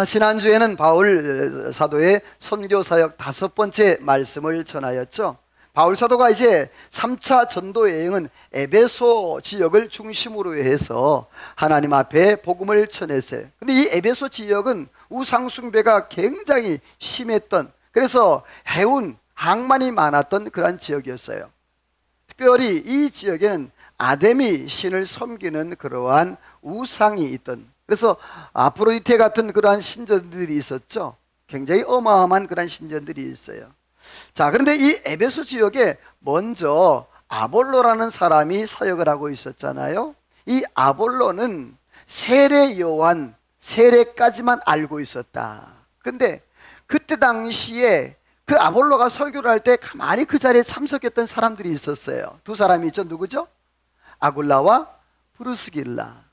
지난주에는 바울 사도의 선교사역 5번째 말씀을 전하였죠. 바울 사도가 이제 3차 전도 여행은 에베소 지역을 중심으로 해서 하나님 앞에 복음을 전했어요. 근데 이 에베소 지역은 우상 숭배가 굉장히 심했던, 그래서 해운 항만이 많았던 그러한 지역이었어요. 특별히 이 지역에는 아데미 신을 섬기는 그러한 우상이 있던, 그래서 아프로디테 같은 그러한 신전들이 있었죠. 굉장히 어마어마한 그러한 신전들이 있어요. 자, 그런데 이 에베소 지역에 먼저 아볼로라는 사람이 사역을 하고 있었잖아요. 이 아볼로는 세례 요한, 세례까지만 알고 있었다. 근데 그때 당시에 그 아볼로가 설교를 할 때 가만히 그 자리에 참석했던 사람들이 있었어요. 두 사람이 있죠. 누구죠? 아굴라와 브루스길라.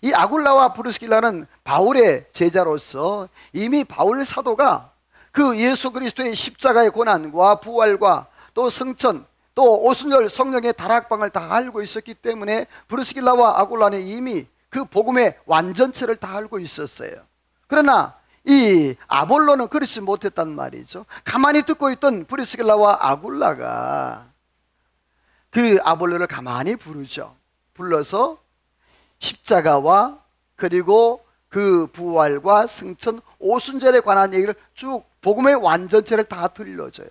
이 아굴라와 브루스길라는 바울의 제자로서 이미 바울 사도가 그 예수 그리스도의 십자가의 고난과 부활과 또 성천, 또 오순절 성령의 다락방을 다 알고 있었기 때문에 브루스길라와 아굴라는 이미 그 복음의 완전체를 다 알고 있었어요. 그러나 이 아볼로는 그렇지 못했단 말이죠. 가만히 듣고 있던 브루스길라와 아굴라가 그 아볼로를 가만히 부르죠. 불러서 십자가와 그리고 그 부활과 승천, 오순절에 관한 얘기를 쭉 복음의 완전체를 다 들려줘요.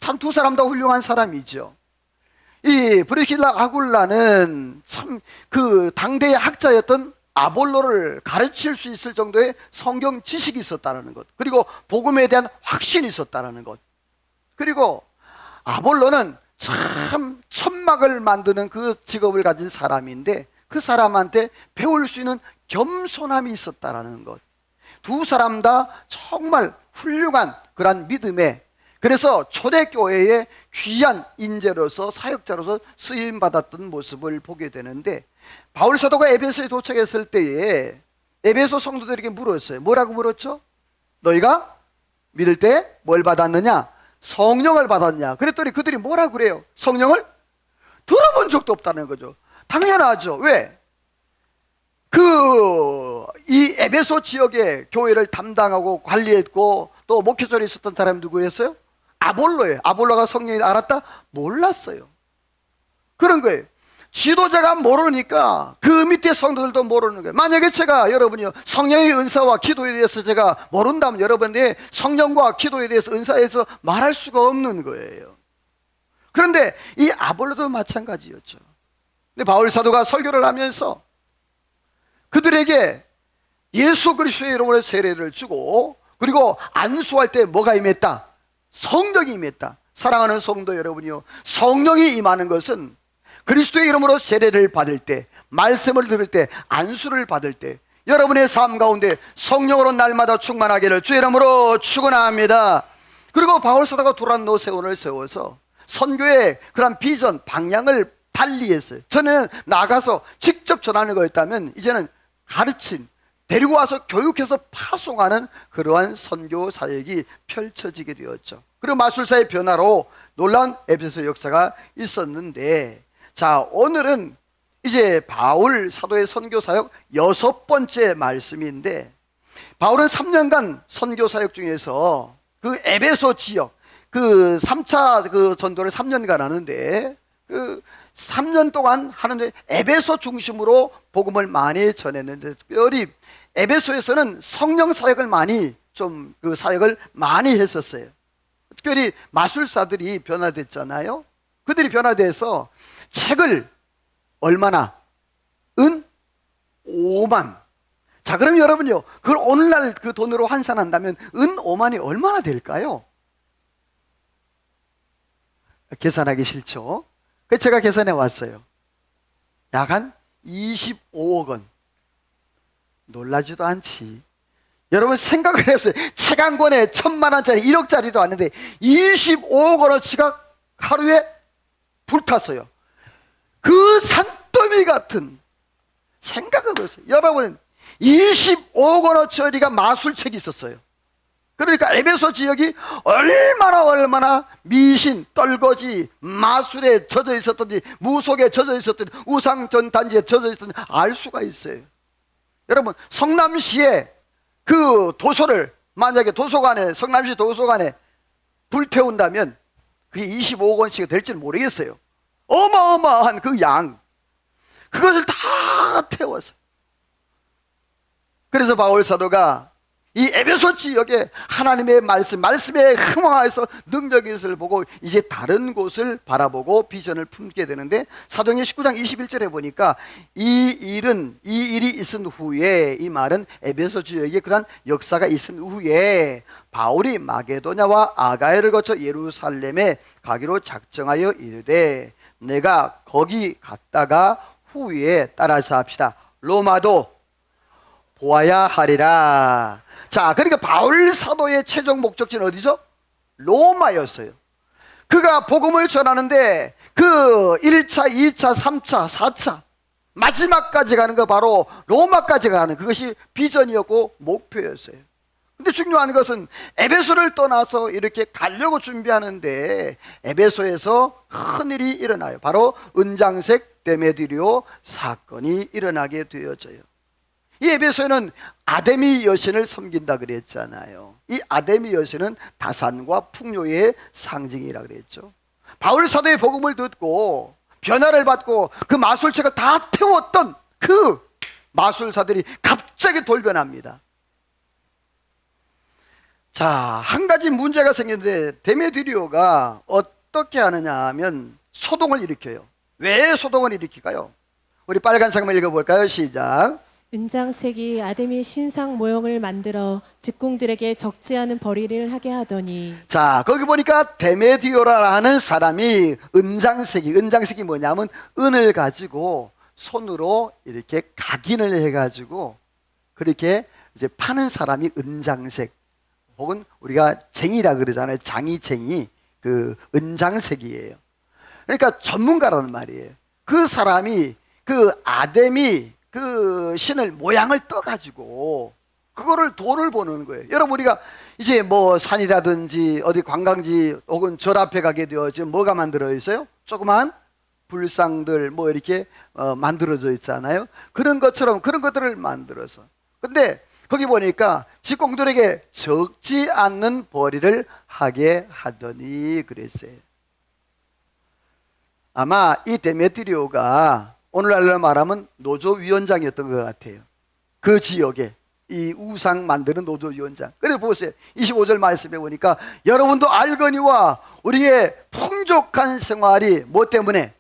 참 두 사람 다 훌륭한 사람이죠. 이 브리킬라 아굴라는 참 그 당대의 학자였던 아볼로를 가르칠 수 있을 정도의 성경 지식이 있었다는 것, 그리고 복음에 대한 확신이 있었다는 것, 그리고 아볼로는 참 천막을 만드는 그 직업을 가진 사람인데 그 사람한테 배울 수 있는 겸손함이 있었다는 것. 두 사람 다 정말 훌륭한 그런 믿음에, 그래서 초대교회의 귀한 인재로서 사역자로서 쓰임받았던 모습을 보게 되는데, 바울 사도가 에베소에 도착했을 때에 에베소 성도들에게 물었어요. 뭐라고 물었죠? 너희가 믿을 때 뭘 받았느냐? 성령을 받았냐? 그랬더니 그들이 뭐라고 그래요? 성령을 들어본 적도 없다는 거죠. 당연하죠. 왜? 이 에베소 지역의 교회를 담당하고 관리했고 또 목회자로 있었던 사람이 누구였어요? 아볼로예요. 아볼로가 성령을 알았다? 몰랐어요. 그런 거예요. 지도자가 모르니까 그 밑에 성도들도 모르는 거예요. 만약에 제가 여러분이요 성령의 은사와 기도에 대해서 제가 모른다면 여러분이 성령과 기도에 대해서 은사에 대해서 말할 수가 없는 거예요. 그런데 이 아볼로도 마찬가지였죠. 근데 바울 사도가 설교를 하면서 그들에게 예수 그리스도의 이름으로 세례를 주고, 그리고 안수할 때 뭐가 임했다? 성령이 임했다. 사랑하는 성도 여러분이요, 성령이 임하는 것은 그리스도의 이름으로 세례를 받을 때, 말씀을 들을 때, 안수를 받을 때 여러분의 삶 가운데 성령으로 날마다 충만하기를 주의 이름으로 축원합니다. 그리고 바울 사도가 두란 노세원을 세워서 선교의 그런 비전, 방향을 달리했어요. 전에는 나가서 직접 전하는 거였다면 이제는 가르친, 데리고 와서 교육해서 파송하는 그러한 선교 사역이 펼쳐지게 되었죠. 그리고 마술사의 변화로 놀라운 에베소 역사가 있었는데, 자, 오늘은 이제 바울 사도의 선교 사역 6번째 말씀인데, 바울은 3년간 선교 사역 중에서 그 에베소 지역, 그 3차 그 전도를 3년간 하는데, 그 3년 동안 하는데 에베소 중심으로 복음을 많이 전했는데, 특별히 에베소에서는 성령 사역을 많이 그 사역을 많이 했었어요. 특별히 마술사들이 변화됐잖아요. 그들이 변화돼서 책을 얼마나? 은 5만. 자, 그럼 여러분요, 그걸 오늘날 그 돈으로 환산한다면 은 5만이 얼마나 될까요? 계산하기 싫죠? 그래서 제가 계산해 왔어요. 약 한 25억 원. 놀라지도 않지. 여러분 생각을 해보세요. 책 한 권에 1,000만 원짜리 1억짜리도 아닌데 25억 원어치가 하루에 불탔어요. 그 산더미 같은, 생각을 해보세요. 여러분 25억 원어치가 마술책이 있었어요. 그러니까 에베소 지역이 얼마나 미신, 떨거지, 마술에 젖어 있었던지, 무속에 젖어 있었던지, 우상전 단지에 젖어 있었던지 알 수가 있어요. 여러분 성남시에 그 도서를 만약에 도서관에, 성남시 도서관에 불태운다면 그게 25억 원씩 될지는 모르겠어요. 어마어마한 그 양, 그것을 다 태워서. 그래서 바울 사도가 이 에베소 지역에 하나님의 말씀에 흥황해서 능력의 것을 보고 이제 다른 곳을 바라보고 비전을 품게 되는데, 사도행전 19장 21절에 보니까 이 일이 있은 후에, 이 말은 에베소 지역에 그런 역사가 있은 후에 바울이 마게도냐와 아가야를 거쳐 예루살렘에 가기로 작정하여 이르되 내가 거기 갔다가 후에 따라서 합시다 로마도 보아야 하리라. 자, 그러니까 바울 사도의 최종 목적지는 어디죠? 로마였어요. 그가 복음을 전하는데 그 1차, 2차, 3차, 4차 마지막까지 가는 거, 바로 로마까지 가는 그것이 비전이었고 목표였어요. 근데 중요한 것은 에베소를 떠나서 이렇게 가려고 준비하는데 에베소에서 큰일이 일어나요. 바로 은장색 데메드리오 사건이 일어나게 되어져요. 이 에베소에는 아데미 여신을 섬긴다 그랬잖아요. 이 아데미 여신은 다산과 풍요의 상징이라 그랬죠. 바울 사도의 복음을 듣고 변화를 받고 그 마술책을 다 태웠던 그 마술사들이 갑자기 돌변합니다. 자, 한 가지 문제가 생겼는데 데메드리오가 어떻게 하느냐 하면 소동을 일으켜요. 왜 소동을 일으킬까요? 우리 빨간색만 읽어볼까요? 시작. 은장색이 아데미 신상 모형을 만들어 직공들에게 적지 않은 벌이를 하게 하더니. 자, 거기 보니까 데메디오라는 사람이 은장색이 뭐냐면 은을 가지고 손으로 이렇게 각인을 해가지고 그렇게 이제 파는 사람이 은장색, 혹은 우리가 쟁이라 그러잖아요. 장이쟁이, 그 은장색이에요. 그러니까 전문가라는 말이에요. 그 사람이 그 아데미 그 신을 모양을 떠가지고 그거를 돈을 버는 거예요. 여러분, 우리가 이제 뭐 산이라든지 어디 관광지 혹은 절 앞에 가게 되어지면 뭐가 만들어 있어요? 조그만 불상들 뭐 이렇게 만들어져 있잖아요. 그런 것처럼 그런 것들을 만들어서. 근데 거기 보니까 직공들에게 적지 않는 벌이를 하게 하더니 그랬어요. 아마 이 데메트리오가 오늘날로 말하면 노조위원장이었던 것 같아요. 그 지역에 이 우상 만드는 노조위원장. 그래 보세요. 25절 말씀에 보니까 여러분도 알거니와 우리의 풍족한 생활이 뭐 때문에?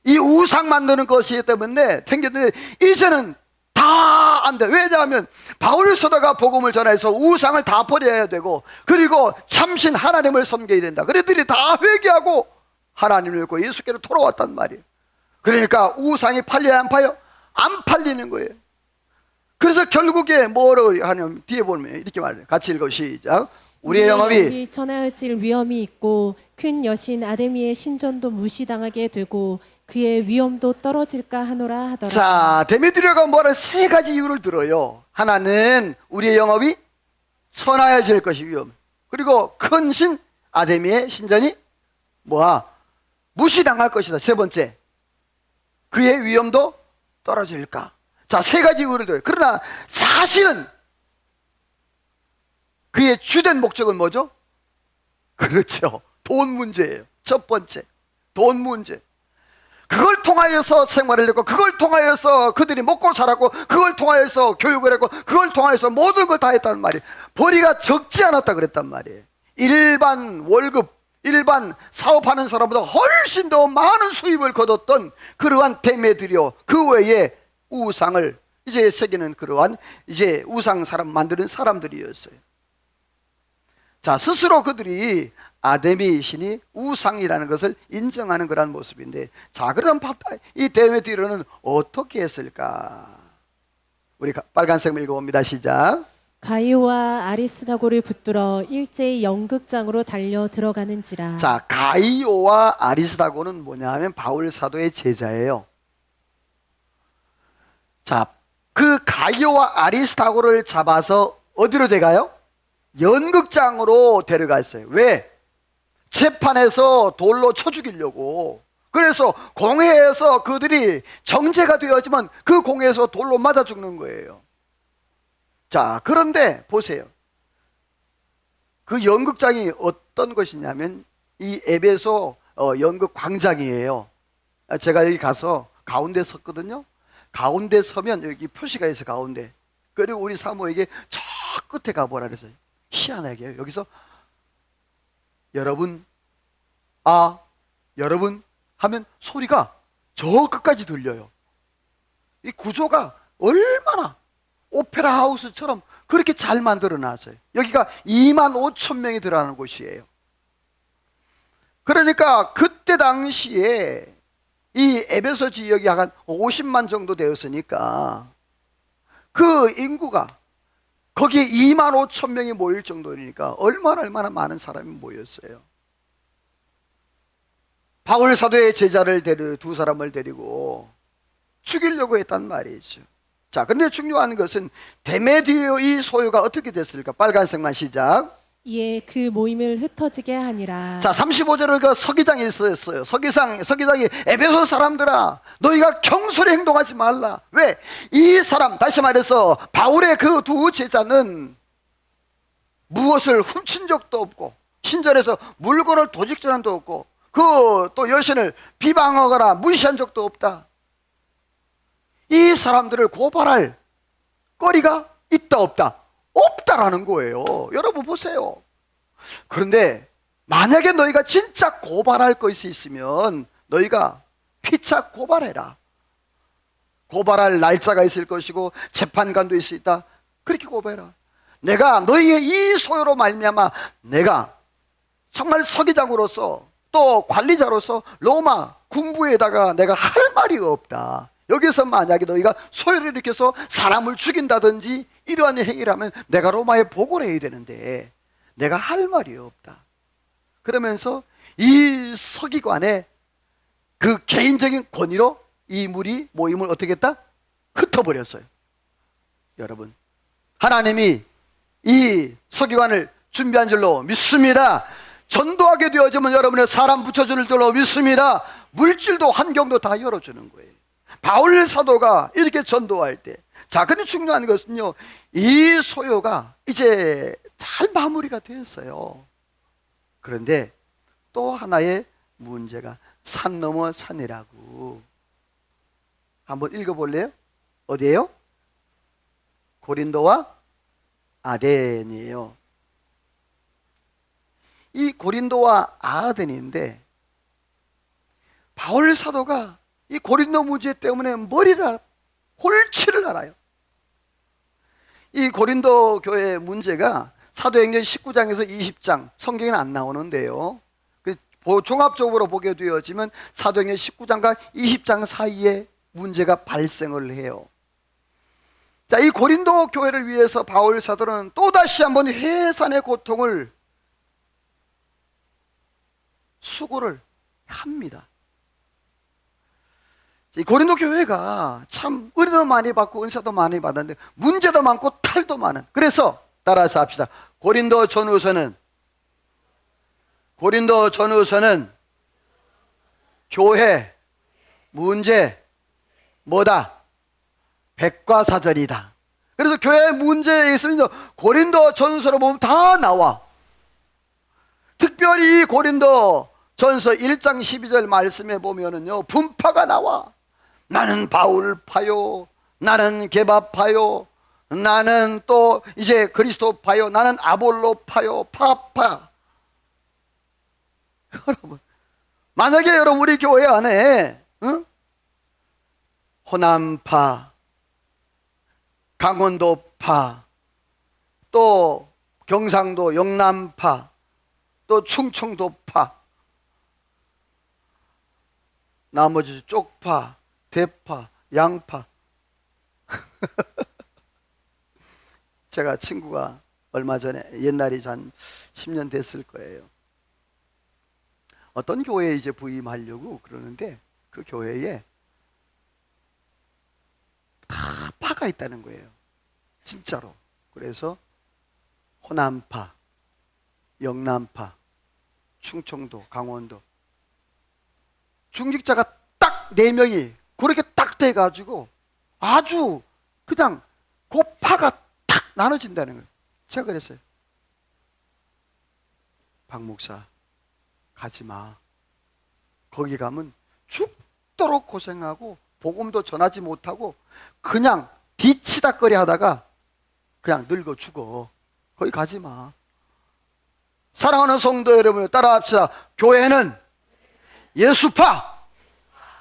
이 우상 만드는 것이 때문에 생겼는데 이제는 다 안 돼. 왜냐하면 바울 사도가 복음을 전해서 우상을 다 버려야 되고, 그리고 참신 하나님을 섬겨야 된다. 그들이 다 회개하고 하나님을 믿고 예수께로 돌아왔단 말이에요. 그러니까 우상이 팔려야 안 팔려? 안 팔리는 거예요. 그래서 결국에 뭐라고 하냐면 뒤에 보면 이렇게 말해요. 같이 읽어 시작. 우리의 영업이 천하여질 위험이 있고 큰 여신 아데미의 신전도 무시당하게 되고 그의 위엄도 떨어질까 하노라 하더라. 자, 데메드리오가 뭐라 세 가지 이유를 들어요. 하나는 우리의 영업이 천하여질 것이 위험. 그리고 큰 신 아데미의 신전이 무시당할 것이다. 세 번째, 그의 위엄도 떨어질까. 자, 세 가지 이유를 들어요. 그러나 사실은 그의 주된 목적은 뭐죠? 그렇죠. 돈 문제예요. 첫 번째, 돈 문제. 그걸 통하여서 생활을 했고, 그걸 통하여서 그들이 먹고 살았고, 그걸 통하여서 교육을 했고, 그걸 통하여서 모든 걸 다 했단 말이에요. 벌이가 적지 않았다 그랬단 말이에요. 일반 월급, 일반 사업하는 사람보다 훨씬 더 많은 수입을 거뒀던 그러한 데메드리오, 그 외에 우상을 이제 새기는 그러한 이제 우상 사람 만드는 사람들이었어요. 자, 스스로 그들이 아데미 신이 우상이라는 것을 인정하는 그런 모습인데, 자, 그럼 이 데메드리오는 어떻게 했을까? 우리 빨간색 읽어봅니다. 시작. 가이오와 아리스다고를 붙들어 일제히 연극장으로 달려 들어가는지라. 자, 가이오와 아리스다고는 뭐냐 하면 바울 사도의 제자예요. 자, 그 가이오와 아리스다고를 잡아서 어디로 데가요? 연극장으로 데려갔어요. 왜? 재판에서 돌로 쳐 죽이려고. 그래서 공회에서 그들이 정죄가 되었지만 그 공회에서 돌로 맞아 죽는 거예요. 자, 그런데 보세요. 그 연극장이 어떤 것이냐면 이 에베소 연극 광장이에요. 제가 여기 가서 가운데 섰거든요. 가운데 서면 여기 표시가 있어, 가운데. 그리고 우리 사모에게 저 끝에 가보라 그랬어요. 희한하게 여기서 여러분, 여러분 하면 소리가 저 끝까지 들려요. 이 구조가 얼마나 오페라 하우스처럼 그렇게 잘 만들어 놨어요. 여기가 2만 5천 명이 들어가는 곳이에요. 그러니까 그때 당시에 이 에베소 지역이 한 50만 정도 되었으니까 그 인구가 거기에 2만 5천 명이 모일 정도니까 얼마나 많은 사람이 모였어요. 바울 사도의 제자를 두 사람을 데리고 죽이려고 했단 말이죠. 자, 근데 중요한 것은 데메디오의 소유가 어떻게 됐을까? 빨간색만 시작. 이에 그 모임을 흩어지게 하니라. 자, 35절을 그 서기장이 있었어요. 서기장이 에베소 사람들아, 너희가 경솔히 행동하지 말라. 왜? 이 사람, 다시 말해서 바울의 그 두 제자는 무엇을 훔친 적도 없고, 신전에서 물건을 도둑질한 적도 없고, 그 또 여신을 비방하거나 무시한 적도 없다. 이 사람들을 고발할 거리가 있다 없다? 없다라는 거예요. 여러분 보세요. 그런데 만약에 너희가 진짜 고발할 것이 있으면 너희가 피차 고발해라. 고발할 날짜가 있을 것이고 재판관도 있을 수 있다. 그렇게 고발해라. 내가 너희의 이 소유로 말미암아 내가 정말 서기장으로서 또 관리자로서 로마 군부에다가 내가 할 말이 없다. 여기서 만약에 너희가 소유를 일으켜서 사람을 죽인다든지 이러한 행위를 하면 내가 로마에 보고를 해야 되는데 내가 할 말이 없다. 그러면서 이 서기관의 그 개인적인 권위로 이 모임을 어떻게 했다? 흩어버렸어요. 여러분, 하나님이 이 서기관을 준비한 줄로 믿습니다. 전도하게 되어지면 여러분의 사람 붙여주는 줄로 믿습니다. 물질도 환경도 다 열어주는 거예요. 바울 사도가 이렇게 전도할 때, 자, 근데 중요한 것은요, 이 소요가 이제 잘 마무리가 되었어요. 그런데 또 하나의 문제가 산 넘어 산이라고. 한번 읽어볼래요? 어디예요? 고린도와 아덴이에요. 이 고린도와 아덴인데 바울 사도가 이 고린도 문제 때문에 골치를 앓아요. 이 고린도 교회 문제가 사도행전 19장에서 20장 성경에는 안 나오는데요. 종합적으로 보게 되어지면 사도행전 19장과 20장 사이에 문제가 발생을 해요. 자, 이 고린도 교회를 위해서 바울 사도는 또다시 한번 해산의 고통을 수고를 합니다. 이 고린도 교회가 참 은혜도 많이 받고 은사도 많이 받았는데 문제도 많고 탈도 많은, 그래서 따라서 합시다. 고린도 전후서는 교회 문제 뭐다? 백과사전이다. 그래서 교회 문제에 있으면 고린도 전서로 보면 다 나와. 특별히 고린도 전서 1장 12절 말씀에 보면은요, 분파가 나와. 나는 바울파요, 나는 게바파요, 나는 또 이제 그리스도파요, 나는 아볼로파요, 파파. 여러분, 만약에 여러분 우리 교회 안에 호남파, 강원도파, 또 경상도 영남파, 또 충청도파, 나머지 쪽파, 대파, 양파. 제가 친구가 얼마 전에, 옛날이 한 10년 됐을 거예요. 어떤 교회에 이제 부임하려고 그러는데 그 교회에 다 파가 있다는 거예요. 진짜로. 그래서 호남파, 영남파, 충청도, 강원도 중직자가 딱 4명이 그렇게 딱 돼가지고 아주 그냥 그 파가 탁 나눠진다는 거예요. 제가 그랬어요. 박 목사, 가지 마. 거기 가면 죽도록 고생하고 복음도 전하지 못하고 그냥 뒤치다거리 하다가 그냥 늙어 죽어. 거기 가지 마. 사랑하는 성도 여러분, 따라합시다. 교회는 예수파.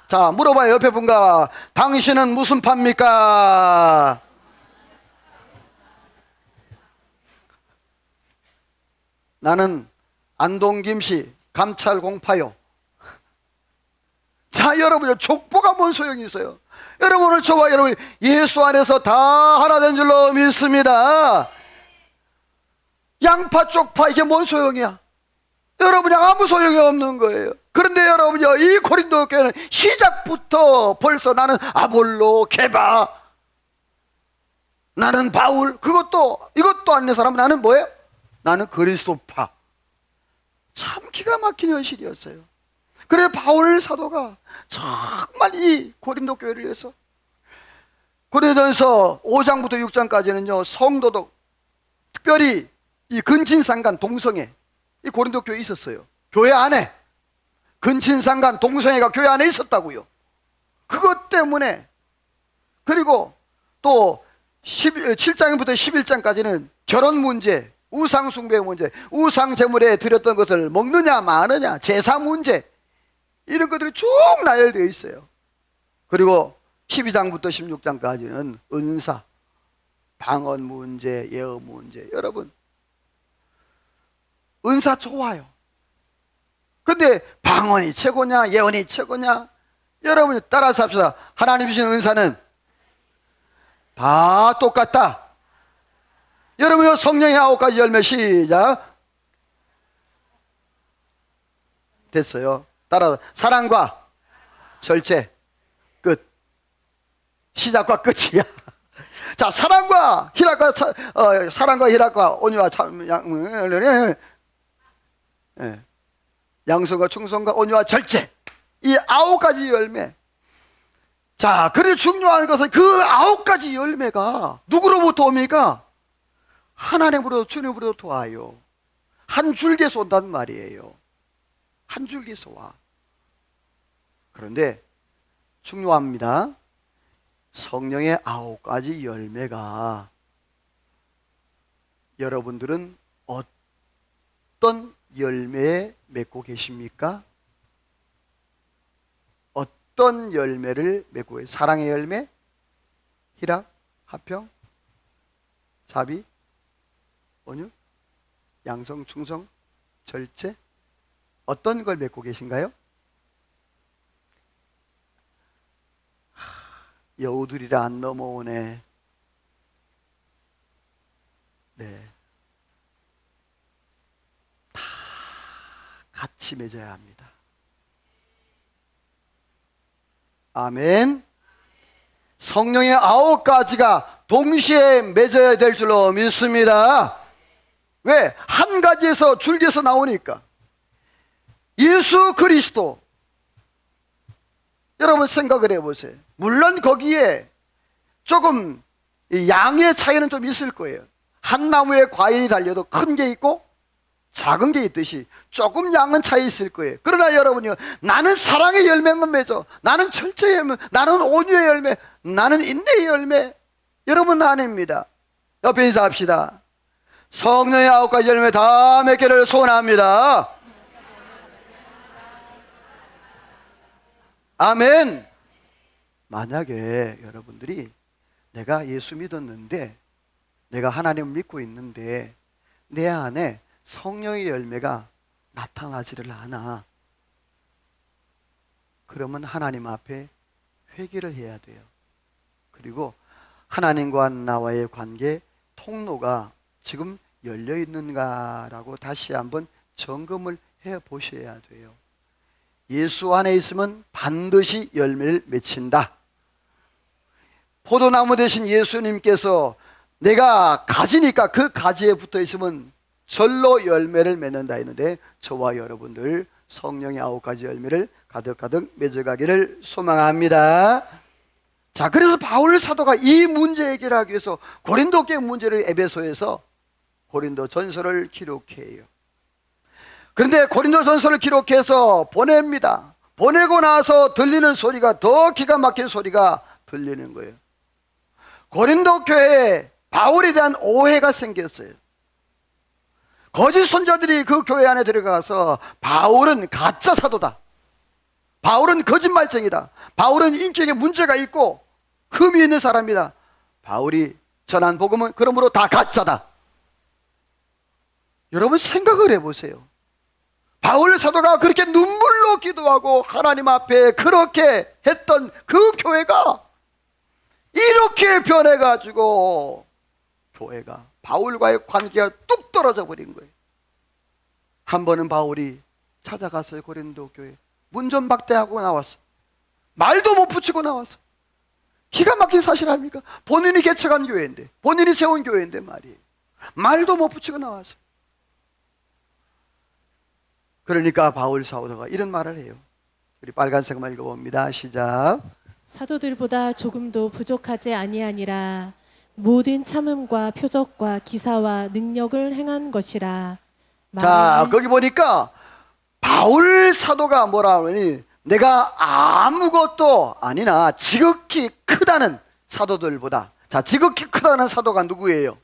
자, 물어봐요. 옆에 분과 당신은 무슨 파입니까? 나는 안동김씨 감찰공파요. 자, 여러분, 족보가 뭔 소용이 있어요? 여러분, 오늘 저와 여러분 예수 안에서 다 하나 된 줄로 믿습니다. 양파 쪽파 이게 뭔 소용이야? 여러분이 아무 소용이 없는 거예요. 그런데 여러분요, 이 고린도 교회는 시작부터 벌써 나는 아볼로, 게바, 나는 바울, 이것도 아닌 사람은 나는 뭐예요? 나는 그리스도파. 참 기가 막힌 현실이었어요. 그래 바울 사도가 정말 이 고린도 교회를 위해서 고린도전서 5장부터 6장까지는요 성도도 특별히 이 근친상간 동성애 이 고린도 교회에 있었어요. 교회 안에 근친상간 동성애가 교회 안에 있었다고요. 그것 때문에 그리고 또 7장부터 11장까지는 결혼 문제, 우상 숭배 문제, 우상 제물에 드렸던 것을 먹느냐 마느냐, 제사 문제 이런 것들이 쭉 나열되어 있어요. 그리고 12장부터 16장까지는 은사, 방언 문제, 예언 문제. 여러분 은사 좋아요. 근데 방언이 최고냐 예언이 최고냐? 여러분 따라서 합시다. 하나님 주신 은사는 다 똑같다. 여러분 성령의 9가지 열매 시작. 됐어요. 따라 사랑과 절제 끝. 시작과 끝이야. 자, 사랑과 희락과 온유와 참 양성과 충성과 온유와 절제. 이 9가지 열매. 자, 그래 중요한 것은 그 9가지 열매가 누구로부터 옵니까? 하나님으로 주님으로부터 와요. 한 줄기에서 온단 말이에요. 한 줄기에서 와. 그런데 중요합니다. 성령의 9가지 열매가 여러분들은 어떤 열매에 맺고 계십니까? 어떤 열매를 맺고 계세요? 사랑의 열매? 희락? 화평? 자비? 온유? 양성? 충성? 절제? 어떤 걸 맺고 계신가요? 여우들이라 안 넘어오네. 네. 다 같이 맺어야 합니다. 아멘. 성령의 9가지가 동시에 맺어야 될 줄로 믿습니다. 왜? 한 가지에서 줄기에서 나오니까. 예수 그리스도. 여러분 생각을 해보세요. 물론 거기에 조금 양의 차이는 좀 있을 거예요. 한 나무에 과일이 달려도 큰 게 있고 작은 게 있듯이 조금 양은 차이 있을 거예요. 그러나 여러분요, 나는 사랑의 열매만 맺어, 나는 절제의 열매, 나는 온유의 열매, 나는 인내의 열매. 여러분 아닙니다. 옆에 인사합시다. 성령의 9가지 열매 다 맺기를 소원합니다. 아멘. 만약에 여러분들이 내가 예수 믿었는데, 내가 하나님을 믿고 있는데 내 안에 성령의 열매가 나타나지를 않아. 그러면 하나님 앞에 회개를 해야 돼요. 그리고 하나님과 나와의 관계 통로가 지금 열려 있는가라고 다시 한번 점검을 해 보셔야 돼요. 예수 안에 있으면 반드시 열매를 맺힌다. 포도나무 대신 예수님께서 내가 가지니까 그 가지에 붙어 있으면 절로 열매를 맺는다 했는데, 저와 여러분들 성령의 9가지 열매를 가득가득 맺어가기를 소망합니다. 자, 그래서 바울 사도가 이 문제 해결하기 위해서 고린도 교회 문제를 에베소에서 고린도 전서를 기록해요. 그런데 고린도 전서를 기록해서 보냅니다. 보내고 나서 들리는 소리가 더 기가 막힌 소리가 들리는 거예요. 고린도 교회에 바울에 대한 오해가 생겼어요. 거짓 선자들이 그 교회 안에 들어가서 바울은 가짜 사도다, 바울은 거짓말쟁이다, 바울은 인격에 문제가 있고 흠이 있는 사람이다, 바울이 전한 복음은 그러므로 다 가짜다. 여러분 생각을 해보세요. 바울 사도가 그렇게 눈물로 기도하고 하나님 앞에 그렇게 했던 그 교회가 이렇게 변해가지고 교회가 바울과의 관계가 뚝 떨어져 버린 거예요. 한 번은 바울이 찾아가서요, 고린도 교회 문전박대하고 나왔어. 말도 못 붙이고 나왔어. 기가 막힌 사실 아닙니까? 본인이 개척한 교회인데, 본인이 세운 교회인데 말이에요. 말도 못 붙이고 나왔어. 그러니까 바울 사도가 이런 말을 해요. 우리 빨간색만 읽어봅니다. 시작. 사도들보다 조금도 부족하지 아니하니라. 모든 참음과 표적과 기사와 능력을 행한 것이라. 자, 거기 보니까 바울 사도가 뭐라 하니, 내가 아무것도 아니나 지극히 크다는 사도들보다. 자, 지극히 크다는 사도가 누구예요?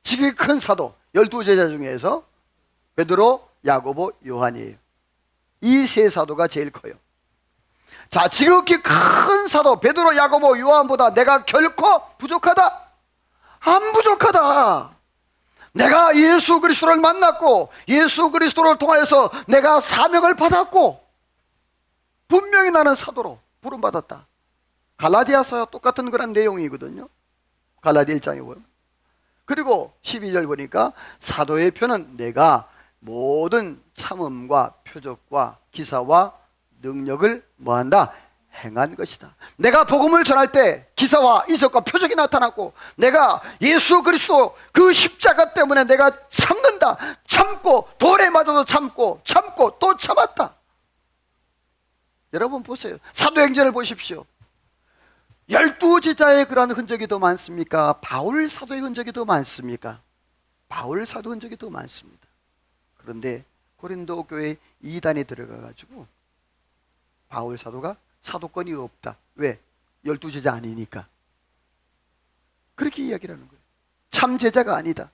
지극히 큰 사도 12제자 중에서 베드로, 야고보, 요한이에요. 이 세 사도가 제일 커요. 자, 지극히 큰 사도 베드로, 야고보, 요한보다 내가 결코 부족하다? 안 부족하다. 내가 예수 그리스도를 만났고 예수 그리스도를 통하여서 내가 사명을 받았고 분명히 나는 사도로 부름받았다. 갈라디아서와 똑같은 그런 내용이거든요. 갈라디아 1장에 보면. 그리고 12절 보니까 사도의 표는 내가 모든 참음과 표적과 기사와 능력을 뭐한다? 행한 것이다. 내가 복음을 전할 때 기사와 이적과 표적이 나타났고, 내가 예수 그리스도 그 십자가 때문에 내가 참는다, 참고 돌에 맞아도 참고 또 참았다. 여러분 보세요. 사도행전을 보십시오. 12제자의 그러한 흔적이 더 많습니까? 바울 사도의 흔적이 더 많습니까? 바울 사도 흔적이 더 많습니다. 그런데 고린도 교회 이단이 들어가가지고 바울 사도가 사도권이 없다. 왜? 12제자 아니니까. 그렇게 이야기를 하는 거예요. 참 제자가 아니다.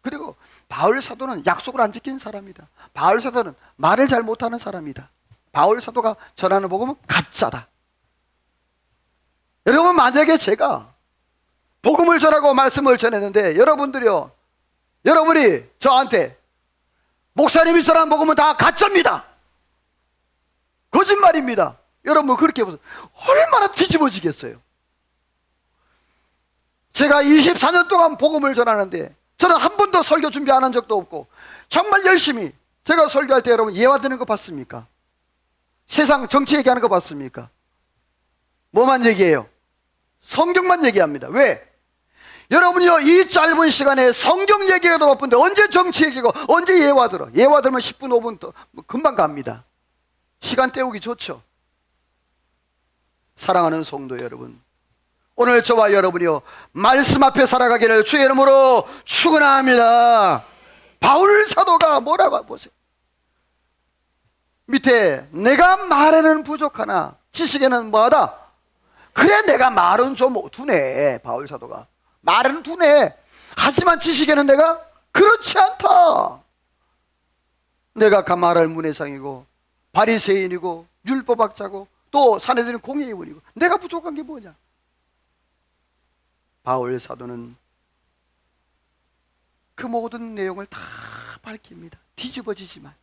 그리고 바울 사도는 약속을 안 지킨 사람이다. 바울 사도는 말을 잘 못하는 사람이다. 바울 사도가 전하는 복음은 가짜다. 여러분, 만약에 제가 복음을 전하고 말씀을 전했는데 여러분이 저한테 목사님이 전한 복음은 다 가짜입니다, 거짓말입니다, 여러분 그렇게 보세요. 얼마나 뒤집어지겠어요. 제가 24년 동안 복음을 전하는데 저는 한 번도 설교 준비 안 한 적도 없고 정말 열심히 제가 설교할 때 여러분 예화 드는 거 봤습니까? 세상 정치 얘기하는 거 봤습니까? 뭐만 얘기해요? 성경만 얘기합니다. 왜? 여러분이요, 이 짧은 시간에 성경 얘기가 더 바쁜데 언제 정치 얘기고 언제 예화 들어? 예화 들으면 10분 5분 더 금방 갑니다. 시간 때우기 좋죠. 사랑하는 성도 여러분, 오늘 저와 여러분이요 말씀 앞에 살아가기를 주의 이름으로 축원합니다. 바울 사도가 뭐라고 보세요. 밑에 내가 말에는 부족하나 지식에는 뭐하다? 그래, 내가 말은 좀 두네. 바울 사도가 말은 두네. 하지만 지식에는 내가 그렇지 않다. 내가 가마를 문해상이고 바리새인이고 율법학자고 또 사내들은 공예의원이고 내가 부족한 게 뭐냐? 바울 사도는 그 모든 내용을 다 밝힙니다. 뒤집어지지만.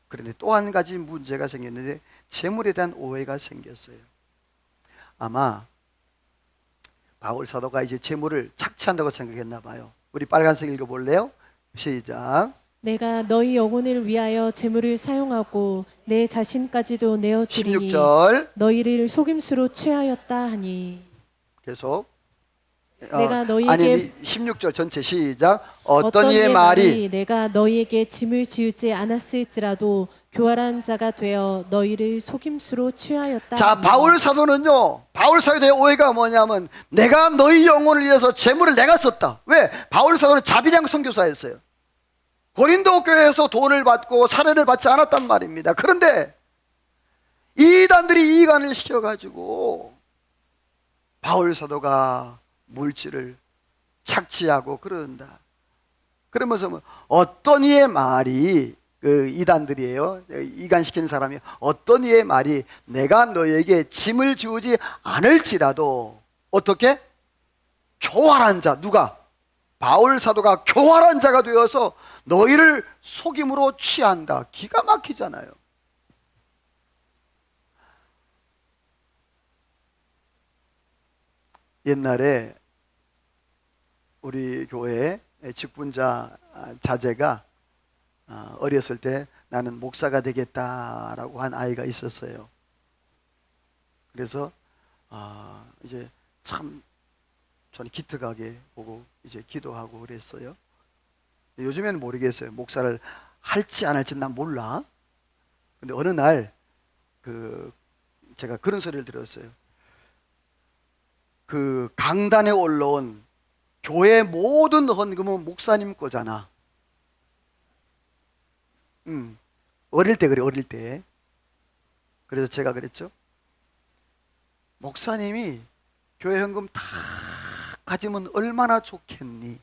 그런데 또 한 가지 문제가 생겼는데 재물에 대한 오해가 생겼어요. 아마 바울 사도가 이제 재물을 착취한다고 생각했나 봐요. 우리 빨간색 읽어볼래요? 시작. 내가 너희 영혼을 위하여 재물을 사용하고 내 자신까지도 내어주리니 16절 너희를 속임수로 취하였다 하니. 계속. 내가 너희에게 아니 16절 전체 시작. 어떤 이의 말이 내가 너희에게 짐을 지우지 않았을지라도 교활한 자가 되어 너희를 속임수로 취하였다. 자, 바울 사도는요, 바울 사도의 오해가 뭐냐면 내가 너희 영혼을 위해서 재물을 내가 썼다. 왜? 바울 사도는 자비량 선교사였어요. 고린도 교회에서 돈을 받고 사례를 받지 않았단 말입니다. 그런데 이단들이 이간을 시켜가지고 바울 사도가 물질을 착취하고 그런다. 그러면서 뭐 어떤 이의 말이, 그 이단들이에요, 이간시키는 사람이, 어떤 이의 말이 내가 너에게 짐을 지우지 않을지라도 어떻게? 교활한 자, 누가? 바울 사도가 교활한 자가 되어서 너희를 속임으로 취한다. 기가 막히잖아요. 옛날에 우리 교회 직분자 자제가 어렸을 때 나는 목사가 되겠다라고 한 아이가 있었어요. 그래서 이제 참 저는 기특하게 보고 이제 기도하고 그랬어요. 요즘에는 모르겠어요. 목사를 할지 안 할지 난 몰라. 근데 어느 날 제가 그런 소리를 들었어요. 그 강단에 올라온 교회 모든 헌금은 목사님 거잖아. 어릴 때 그래, 어릴 때. 그래서 제가 그랬죠. 목사님이 교회 헌금 다 가지면 얼마나 좋겠니?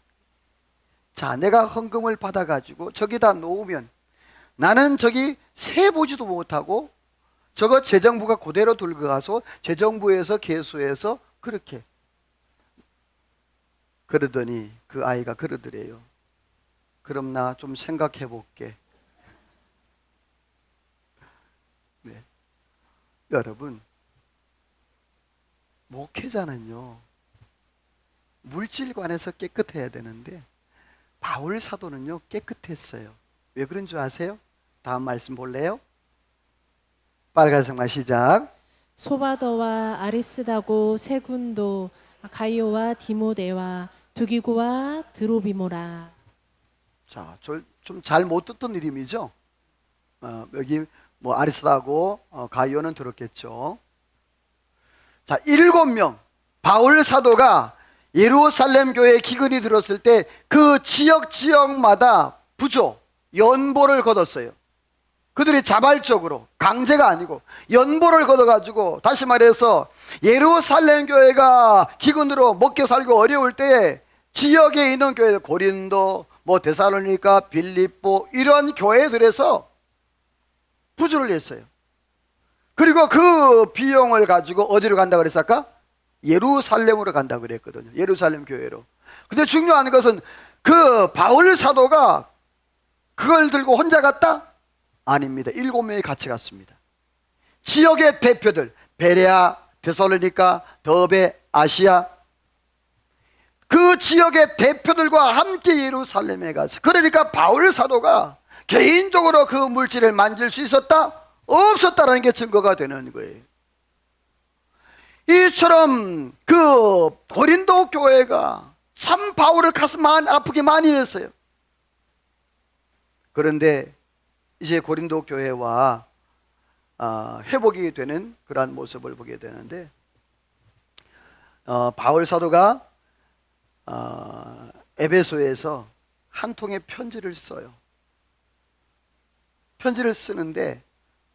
자, 내가 헌금을 받아가지고 저기다 놓으면 나는 저기 세보지도 못하고 저거 재정부가 그대로 들고 가서 재정부에서 개수해서 그렇게. 그러더니 그 아이가 그러더래요. 그럼 나 좀 생각해 볼게. 네. 여러분, 목회자는요, 물질관에서 깨끗해야 되는데 바울 사도는요 깨끗했어요. 왜 그런 줄 아세요? 다음 말씀 볼래요? 빨간색만 시작. 소바더와 아리스다고 세군도 가이오와 디모데와 두기고와 드로비모라. 자, 좀 잘 못 듣던 이름이죠. 여기 뭐 아리스다고 가이오는 들었겠죠. 자, 7명 바울 사도가 예루살렘 교회에 기근이 들었을 때 그 지역마다 부조, 연보를 거뒀어요. 그들이 자발적으로, 강제가 아니고 연보를 걷어가지고, 다시 말해서 예루살렘 교회가 기근으로 먹고 살고 어려울 때에 지역에 있는 교회, 고린도, 뭐 데살로니가, 빌립보 이런 교회들에서 부조를 냈어요. 그리고 그 비용을 가지고 어디로 간다 그랬을까? 예루살렘으로 간다 그랬거든요. 예루살렘 교회로. 근데 중요한 것은 그 바울 사도가 그걸 들고 혼자 갔다? 아닙니다. 7명이 같이 갔습니다. 지역의 대표들, 베레아, 데살로니가, 더베, 아시아, 그 지역의 대표들과 함께 예루살렘에 가서, 그러니까 바울 사도가 개인적으로 그 물질을 만질 수 있었다? 없었다라는 게 증거가 되는 거예요. 이처럼 그 고린도 교회가 참 바울을 가슴 아프게 많이 했어요. 그런데 이제 고린도 교회와 회복이 되는 그러한 모습을 보게 되는데, 바울 사도가 에베소에서 한 통의 편지를 써요. 편지를 쓰는데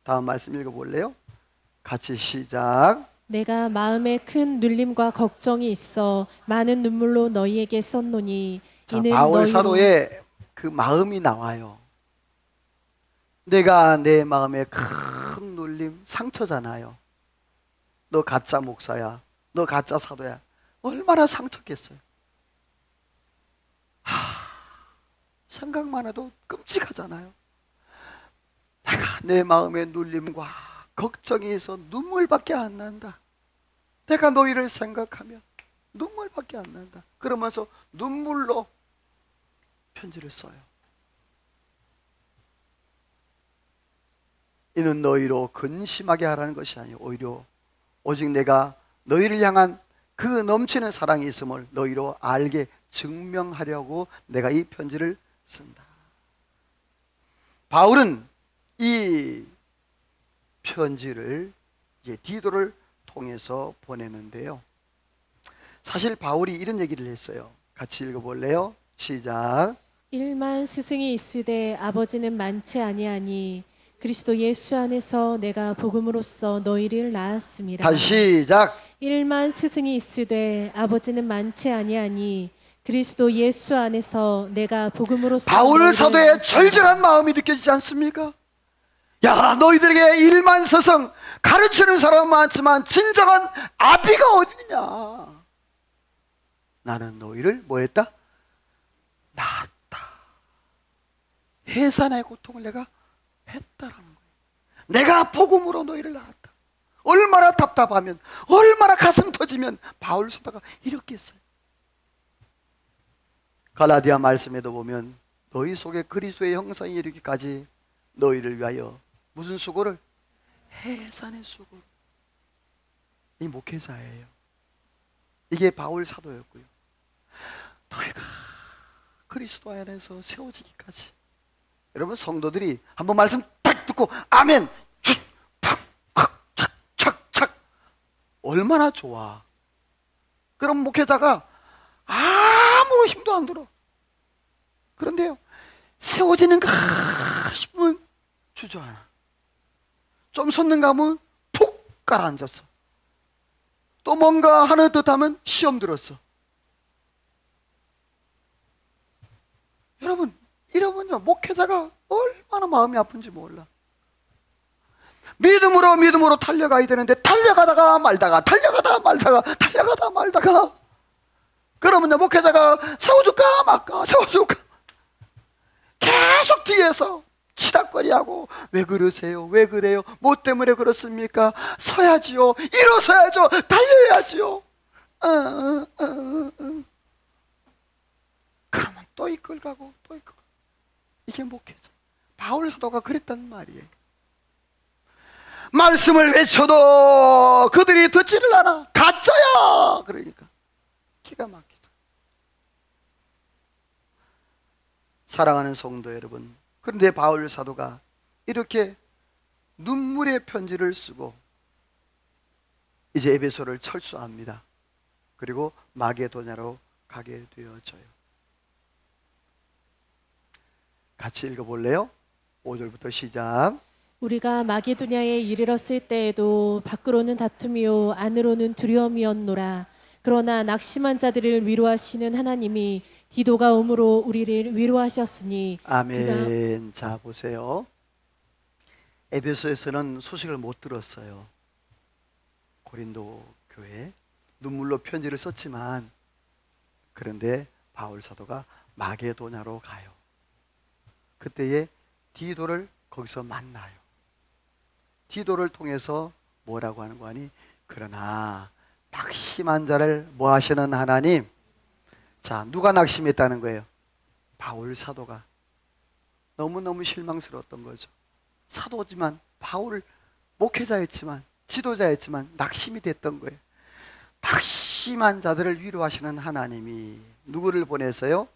다음 말씀 읽어볼래요? 같이 시작. 내가 마음에 큰 눌림과 걱정이 있어 많은 눈물로 너희에게 썼노니 이는 바울 너희로 사도의 그 마음이 나와요. 내가 내 마음에 큰 눌림, 상처잖아요. 너 가짜 목사야, 너 가짜 사도야. 얼마나 상처겠어요. 생각만 해도 끔찍하잖아요. 내가 내 마음에 눌림과 걱정이 있어 눈물밖에 안 난다. 내가 너희를 생각하면 눈물밖에 안 난다. 그러면서 눈물로 편지를 써요. 이는 너희로 근심하게 하라는 것이 아니요 오히려 오직 내가 너희를 향한 그 넘치는 사랑이 있음을 너희로 알게 증명하려고 내가 이 편지를 쓴다. 바울은 이 편지를 이제 디도를 통해서 보내는데요. 사실 바울이 이런 얘기를 했어요. 같이 읽어볼래요? 시작. 일만 스승이 있으되 아버지는 많지 아니하니 그리스도 예수 안에서 내가 복음으로써 너희를 낳았습니다. 다시 시작. 일만 스승이 있으되 아버지는 많지 아니하니 그리스도 예수 안에서 내가 복음으로써 바울 너희를 사도의 낳았습니다. 절절한 마음이 느껴지지 않습니까? 야, 너희들에게 일만 스승 가르치는 사람 많지만 진정한 아비가 어디냐? 나는 너희를 뭐했다? 낳았다. 해산의 고통을 내가 했다라는 거예요. 내가 복음으로 너희를 낳았다. 얼마나 답답하면, 얼마나 가슴 터지면 바울 사도가 이렇게 했어요. 갈라디아 말씀에도 보면 너희 속에 그리스도의 형상이 이르기까지 너희를 위하여 무슨 수고를? 해산의 수고를. 이 목회자예요. 이게 바울 사도였고요. 너희가 그리스도 안에서 세워지기까지. 여러분 성도들이 한번 말씀 딱 듣고 아멘 착착착착 얼마나 좋아. 그럼 목회자가 아무 힘도 안 들어. 그런데요, 세워지는가 싶으면 주저하나, 좀 섰는가 하면 푹 가라앉았어. 또 뭔가 하는 듯 하면 시험 들었어. 여러분, 이러면요 목회자가 얼마나 마음이 아픈지 몰라. 믿음으로 달려가야 되는데 달려가다가 말다가 그러면요 목회자가 세워줄까 말까 계속 뒤에서 치닥거리하고 왜 그러세요? 왜 그래요? 뭐 때문에 그렇습니까? 서야지요. 일어서야죠. 달려야지요. 그러면 또 이끌가고 또 이끌고. 이게 목회자. 바울 사도가 그랬단 말이에요. 말씀을 외쳐도 그들이 듣지를 않아. 가짜야. 그러니까 기가 막히죠. 사랑하는 성도 여러분, 그런데 바울 사도가 이렇게 눈물의 편지를 쓰고 이제 에베소를 철수합니다. 그리고 마게도냐로 가게 되어져요. 같이 읽어볼래요? 5절부터 시작. 우리가 마게도냐에 이르렀을 때에도 밖으로는 다툼이요 안으로는 두려움이었노라. 그러나 낙심한 자들을 위로하시는 하나님이 디도가 오므로 우리를 위로하셨으니 아멘. 자 보세요. 에베소에서는 소식을 못 들었어요. 고린도 교회 눈물로 편지를 썼지만, 그런데 바울 사도가 마게도냐로 가요. 그때에 디도를 거기서 만나요. 디도를 통해서 뭐라고 하는 거 아니? 그러나 낙심한 자를 뭐 하시는 하나님? 자, 누가 낙심했다는 거예요? 바울 사도가. 너무너무 실망스러웠던 거죠. 사도지만, 바울 목회자였지만, 지도자였지만 낙심이 됐던 거예요. 낙심한 자들을 위로하시는 하나님이 누구를 보내서요?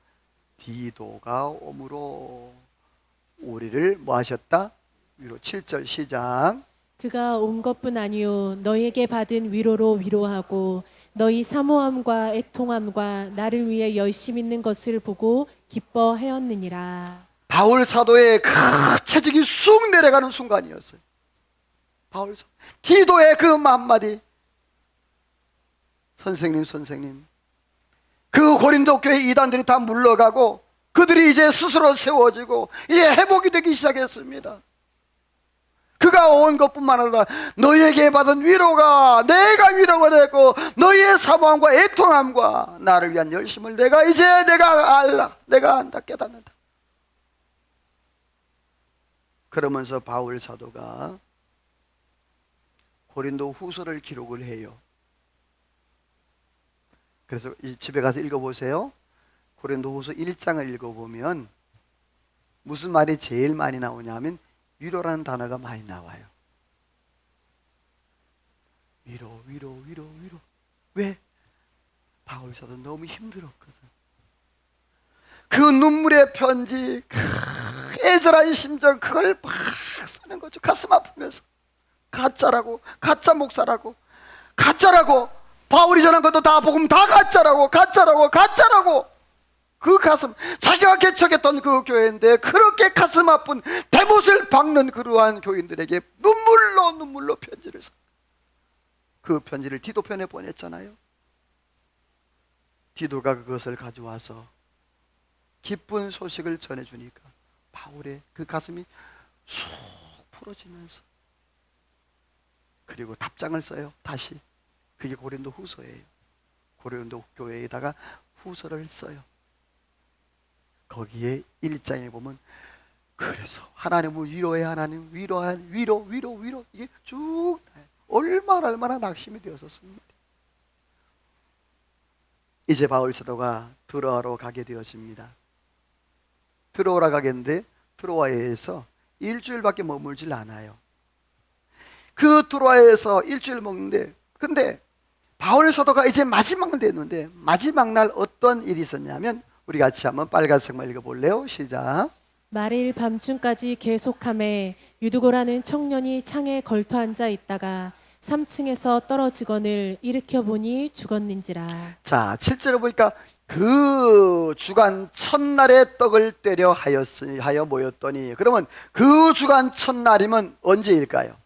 디도가 오므로 우리를 뭐 하셨다? 위로. 7절 시작. 그가 온 것뿐 아니요 너희에게 받은 위로로 위로하고 너희 사모함과 애통함과 나를 위해 열심 있는 것을 보고 기뻐하였느니라. 바울 사도의 그 체직이 쑥 내려가는 순간이었어요. 바울 사도 디도의 그 한마디, 선생님 그 고린도 교회 이단들이 다 물러가고 그들이 이제 스스로 세워지고 이제 회복이 되기 시작했습니다. 그가 온 것뿐만 아니라 너희에게 받은 위로가 내가 위로가 됐고 너희의 사모함과 애통함과 나를 위한 열심을 내가 알라. 내가 안다, 깨닫는다. 그러면서 바울 사도가 고린도 후서를 기록을 해요. 그래서 집에 가서 읽어보세요. 고린도 후서 1장을 읽어보면 무슨 말이 제일 많이 나오냐 하면 위로라는 단어가 많이 나와요. 위로. 왜? 바울 사도 너무 힘들었거든. 그 눈물의 편지, 애절한 심정, 그걸 막 하는 거죠. 가슴 아프면서. 가짜라고, 가짜 목사라고, 가짜라고, 바울이 전한 것도 다 복음 다 가짜라고, 가짜라고, 가짜라로 그 가슴, 자기가 개척했던 그 교회인데 그렇게 가슴 아픈 대못을 박는 그러한 교인들에게 눈물로 편지를 써. 그 편지를 디도편에 보냈잖아요. 디도가 그것을 가져와서 기쁜 소식을 전해주니까 바울의 그 가슴이 쑥 풀어지면서, 그리고 답장을 써요. 다시. 그게 고린도 후서예요. 고린도 교회에다가 후서를 써요. 거기에 1장에 보면, 그래서 하나님을 위로해, 하나님 위로한 위로 이게 쭉 얼마나 낙심이 되었었습니다. 이제 바울 사도가 드로아로 가게 되어집니다. 드로아로 가겠는데 드로아에서 일주일밖에 머물질 않아요. 그 드로아에서 일주일 먹는데, 근데 바울 사도가 이제 마지막 날 됐는데, 마지막 날 어떤 일이 있었냐면, 우리 같이 한번 빨간색만 읽어볼래요? 시작. 말일 밤중까지 계속함에 유두고라는 청년이 창에 걸터 앉아 있다가 3층에서 떨어지거늘 일으켜 보니 죽었는지라. 자, 7절에 보니까 그 주간 첫날에 떡을 떼려 하여 모였더니, 그러면 그 주간 첫날이면 언제일까요?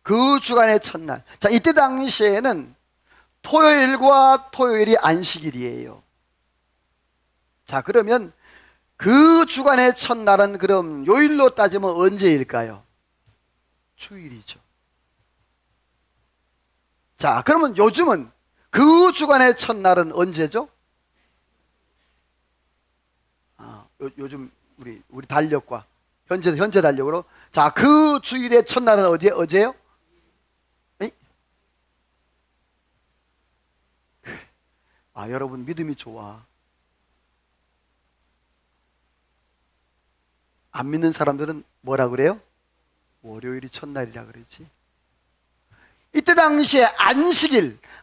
그 주간의 첫날. 자, 이때 당시에는 토요일과 토요일이 안식일이에요. 자, 그러면 그 주간의 첫날은 그럼 요일로 따지면 언제일까요? 주일이죠. 자, 그러면 요즘은 그 주간의 첫날은 언제죠? 요즘 우리 달력과 현재 달력으로, 자, 그 주일의 첫날은 어제요? 여러분 믿음이 좋아. 안 믿는 사람들은 뭐라 그래요? 월요일이 첫날이라 그러지. 이때 당시에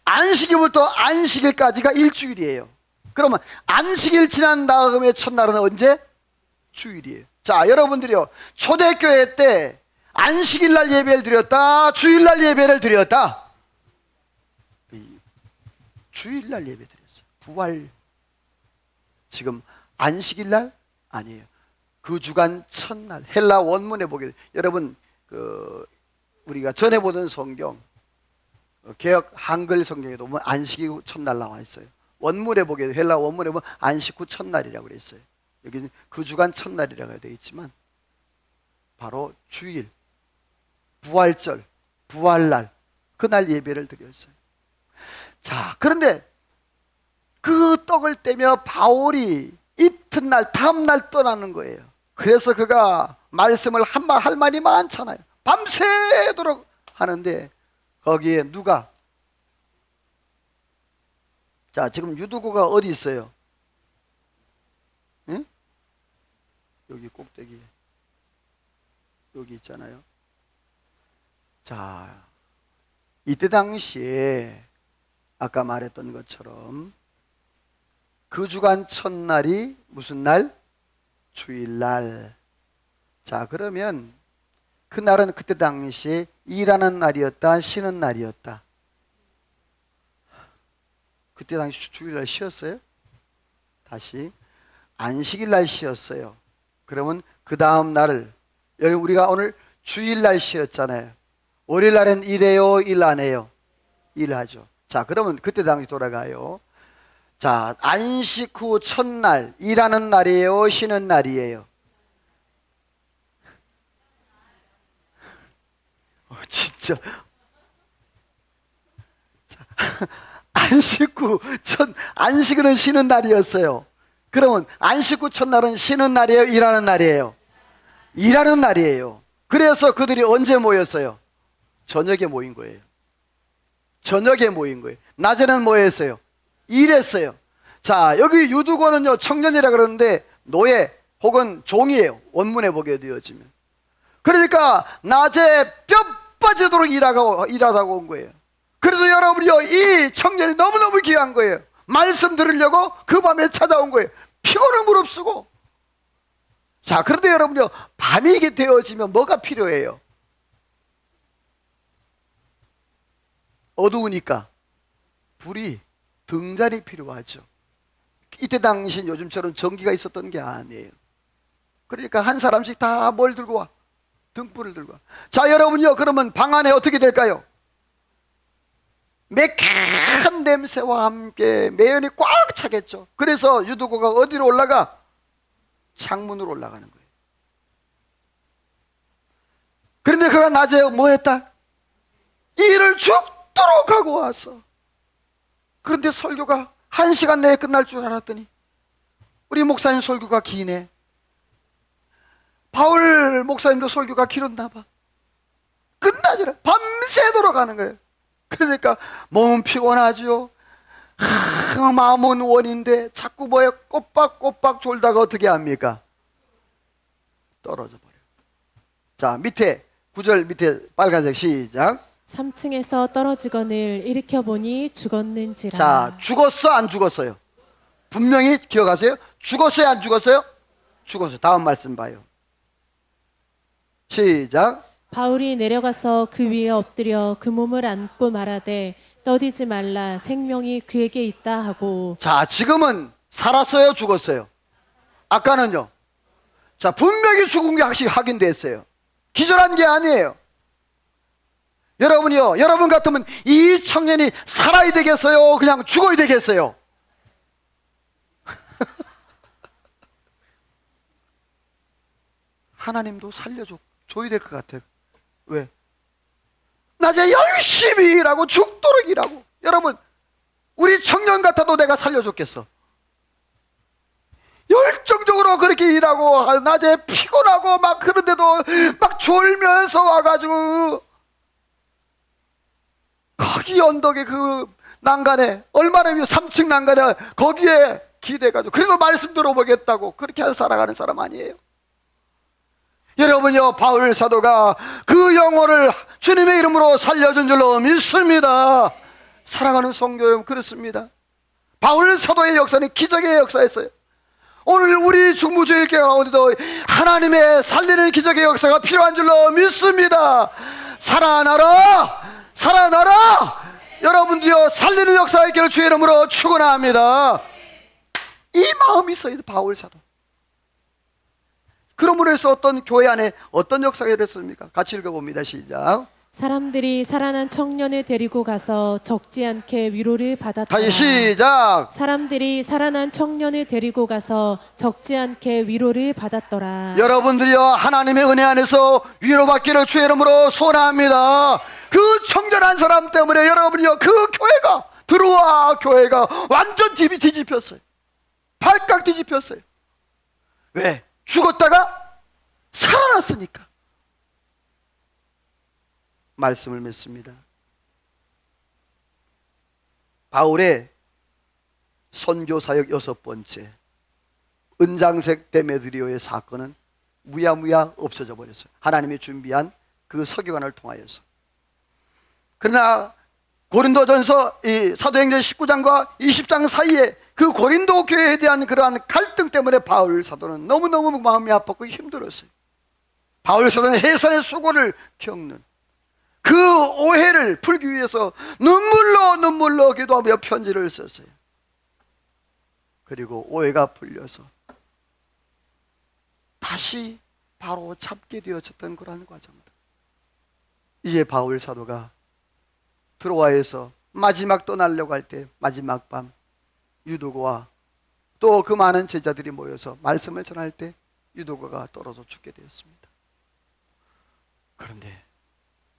안식일부터 안식일까지가 일주일이에요. 그러면 안식일 지난 다음에 첫날은 언제? 주일이에요. 자, 여러분들이요, 초대교회 때 안식일날 예배를 드렸다, 주일날 예배를 드렸다? 주일날 예배 드렸어요. 부활. 지금 안식일날 아니에요. 그 주간 첫날. 헬라 원문에 보게, 여러분 우리가 전에 보던 성경, 개역 한글 성경에도 보면 안식이 후 첫날 나와 있어요. 원문에 보게, 헬라 원문에 보면 안식 후 첫날이라고 그랬어요. 여기는 그 주간 첫날이라고 되어 있지만 바로 주일, 부활절, 부활날, 그날 예배를 드렸어요. 자, 그런데 그 떡을 떼며 바울이 이튿날 다음날 떠나는 거예요. 그래서 그가 말씀을 할 말이 많잖아요. 밤새도록 하는데 거기에 누가, 자, 지금 유두구가 어디 있어요? 응? 여기 꼭대기에 여기 있잖아요. 자, 이때 당시에 아까 말했던 것처럼 그 주간 첫날이 무슨 날? 주일날. 자, 그러면 그날은 그때 당시에 일하는 날이었다, 쉬는 날이었다? 그때 당시 주일날 쉬었어요? 다시 안식일날 쉬었어요. 그러면 그 다음 날을, 여러분 우리가 오늘 주일날 쉬었잖아요. 월요일날은 일해요, 일 안 해요? 일하죠. 자, 그러면 그때 당시 돌아가요. 자, 안식 후 첫날, 일하는 날이에요, 쉬는 날이에요? 진짜. 자, 안식은 쉬는 날이었어요. 그러면 안식 후 첫날은 쉬는 날이에요, 일하는 날이에요? 일하는 날이에요. 그래서 그들이 언제 모였어요? 저녁에 모인 거예요. 저녁에 모인 거예요. 낮에는 뭐 했어요? 일했어요. 자, 여기 유두고는요, 청년이라 그러는데 노예 혹은 종이에요. 원문에 보게 되어지면. 그러니까 낮에 뼈 빠지도록 일하다고 온 거예요. 그래도 여러분이요, 이 청년이 너무너무 귀한 거예요. 말씀 들으려고 그 밤에 찾아온 거예요. 피곤을 무릅쓰고. 자, 그런데 여러분요, 밤이 이게 되어지면 뭐가 필요해요? 어두우니까 불이, 등잔이 필요하죠. 이때 당시는 요즘처럼 전기가 있었던 게 아니에요. 그러니까 한 사람씩 다 뭘 들고 와? 등불을 들고 와. 자, 여러분요, 그러면 방 안에 어떻게 될까요? 매캐한 냄새와 함께 매연이 꽉 차겠죠. 그래서 유두고가 어디로 올라가? 창문으로 올라가는 거예요. 그런데 그가 낮에 뭐 했다? 일을 죽도록 하고 와서, 그런데 설교가 1시간 내에 끝날 줄 알았더니 우리 목사님 설교가 기네. 바울 목사님도 설교가 길었나 봐. 끝나지라 밤새도록 하는 거예요. 그러니까 몸은 피곤하지요. 마음은 원인데 자꾸 뭐에 꼬박꼬박 졸다가 어떻게 합니까? 떨어져 버려요. 자, 밑에 9절 밑에 빨간색 시작. 3층에서 떨어지거늘 일으켜보니 죽었는지라. 자, 죽었어 안 죽었어요? 분명히 기억하세요. 죽었어요 안 죽었어요? 죽었어요. 다음 말씀 봐요. 시작. 바울이 내려가서 그 위에 엎드려 그 몸을 안고 말하되 떠들지 말라, 생명이 그에게 있다 하고. 자, 지금은 살았어요 죽었어요? 아까는요? 자, 분명히 죽은 게 확인됐어요. 기절한 게 아니에요. 여러분이요, 여러분 같으면 이 청년이 살아야 되겠어요? 그냥 죽어야 되겠어요? 하나님도 살려줘야 될 것 같아요. 왜? 낮에 열심히 일하고 죽도록 일하고. 여러분, 우리 청년 같아도 내가 살려줬겠어? 열정적으로 그렇게 일하고 낮에 피곤하고 막 그런데도 막 졸면서 와가지고 거기 언덕에 그 난간에, 얼마나 3층 난간에 거기에 기대가지고 그래도 말씀 들어보겠다고 그렇게 살아가는 사람 아니에요? 여러분요, 바울 사도가 그 영혼을 주님의 이름으로 살려준 줄로 믿습니다. 사랑하는 성도 여러분, 그렇습니다. 바울 사도의 역사는 기적의 역사였어요. 오늘 우리 중부주일교회 가운데도 하나님의 살리는 기적의 역사가 필요한 줄로 믿습니다. 살아나라, 살아나라. 여러분들이요, 살리는 역사의 길을 주의 이름으로 축원합니다. 이 마음이 있어요, 바울 사도. 그러므로 해서 어떤 교회 안에 어떤 역사가 일어났습니까? 같이 읽어봅니다. 시작. 사람들이 살아난 청년을 데리고 가서 적지 않게 위로를 받았다. 다시 시작. 사람들이 살아난 청년을 데리고 가서 적지 않게 위로를 받았더라. 여러분들이요, 하나님의 은혜 안에서 위로받기를 주의 이름으로 소원합니다. 그 청년한 사람 때문에 여러분이요, 그 교회가 들어와 교회가 완전 뒤집혔어요. 발칵 뒤집혔어요. 왜? 죽었다가 살아났으니까. 말씀을 맺습니다. 바울의 선교 사역 6번째, 은장색 데메드리오의 사건은 무야무야 없어져 버렸어요. 하나님이 준비한 그 서기관을 통하여서. 그러나 고린도전서 이 사도행전 19장과 20장 사이에 그 고린도 교회에 대한 그러한 갈등 때문에 바울 사도는 너무너무 마음이 아팠고 힘들었어요. 바울 사도는 해산의 수고를 겪는 그 오해를 풀기 위해서 눈물로 기도하며 편지를 썼어요. 그리고 오해가 풀려서 다시 바로 잡게 되어졌던 그러한 과정입니다. 이제 바울 사도가 트로아에서 마지막 떠나려고 할 때 마지막 밤 유도고와 또 그 많은 제자들이 모여서 말씀을 전할 때 유도고가 떨어져 죽게 되었습니다. 그런데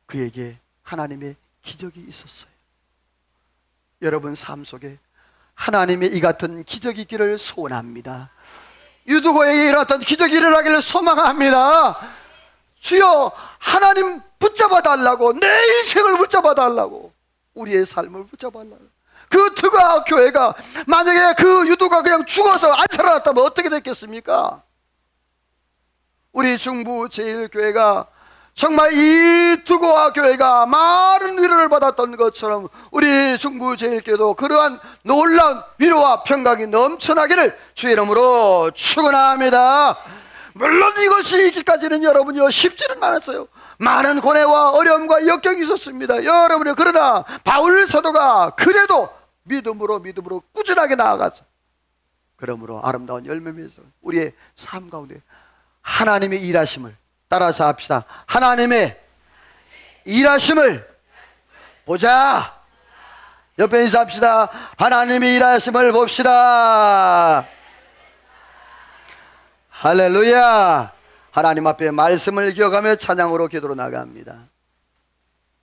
그에게 하나님의 기적이 있었어요. 여러분 삶 속에 하나님의 이 같은 기적이 있기를 소원합니다. 유두고에게 일어났던 기적이 일어나기를 소망합니다. 주여, 하나님 붙잡아 달라고, 내 인생을 붙잡아 달라고, 우리의 삶을 붙잡아 달라고. 그 트가 교회가 만약에 그 유두가 그냥 죽어서 안 살아났다면 어떻게 됐겠습니까? 우리 중부 제1교회가 정말 이 두고와 교회가 많은 위로를 받았던 것처럼 우리 중부 제1교회도 그러한 놀라운 위로와 평강이 넘쳐나기를 주의 이름으로 축원합니다. 물론 이것이 있기까지는 여러분요 쉽지는 않았어요. 많은 고뇌와 어려움과 역경이 있었습니다. 여러분요, 그러나 바울 사도가 그래도 믿음으로 꾸준하게 나아가서, 그러므로 아름다운 열매면서 우리의 삶 가운데 하나님의 일하심을 따라서 합시다. 하나님의 일하심을 보자. 옆에 인사합시다. 하나님의 일하심을 봅시다. 할렐루야. 하나님 앞에 말씀을 기억하며 찬양으로 기도로 나갑니다.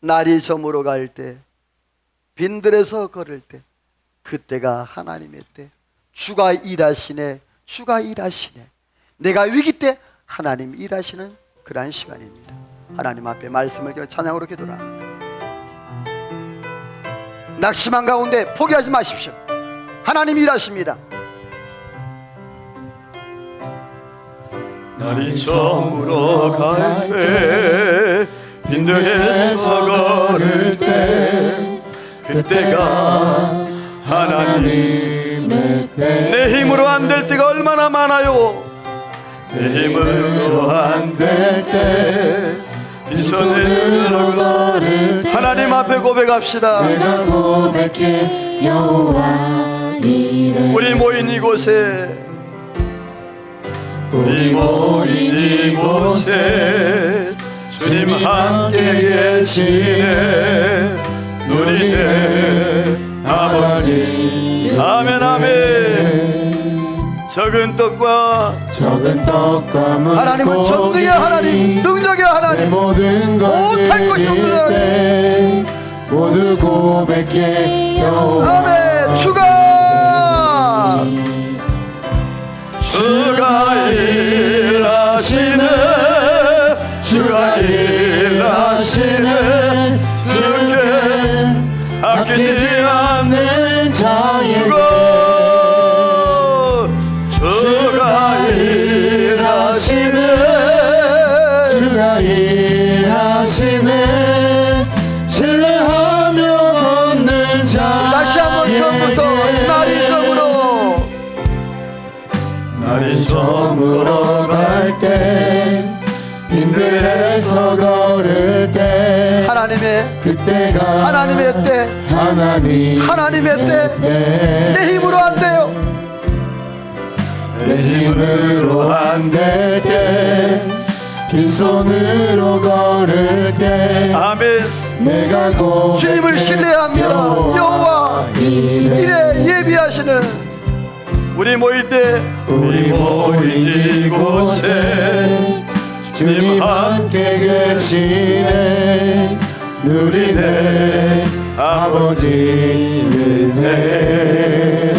날이 저물어 갈 때, 빈들에서 걸을 때, 그때가 하나님의 때. 주가 일하시네, 주가 일하시네. 내가 위기 때 하나님 일하시는 그러한 시간입니다. 하나님 앞에 말씀을 기억 찬양으로 기도를 합니다. 낙심한 가운데 포기하지 마십시오. 하나님 일하십니다. 날이 저물어 갈 때, 빈들에서 걸을 때, 그때가 하나님의 때. 내 힘으로 안 될 때가 얼마나 많아요. 내 힘으로 안 될 때, 빈손으로 걸을 때, 하나님 앞에 고백합시다. 내가 고백해 여호와 이래. 우리 모인 이곳에, 우리 모인 이곳에 주님 함께 계시네. 누리네 아버지. 아멘 아멘. 적은 떡과 물, 하나님은 전능의 하나님, 능력의 하나님, 모든 못할 것이 없는 하나님. 모두 고백해 여호와. 아멘. 주가 일하시네, 주가 일하시네. 주께 아끼지 않는 자에게 주가 일하시네, 주가 일하시네. 신뢰하며 걷는 자. 다시 한번 처음부터. 날이 저물어 갈 때, 빈들에서 걸을 때, 하나님의 그때가 하나님의 때, 하나님의 때. 내 힘으로 안 돼요. 내 힘으로 안 될 때, 빈손으로 걸을 때, 아멘. 내가 주님을 신뢰합니다. 여호와 이래 예비하시는 우리 모일 때, 우리 모인 이곳에 주님 함께 계시네. 누리네 아버지 은혜.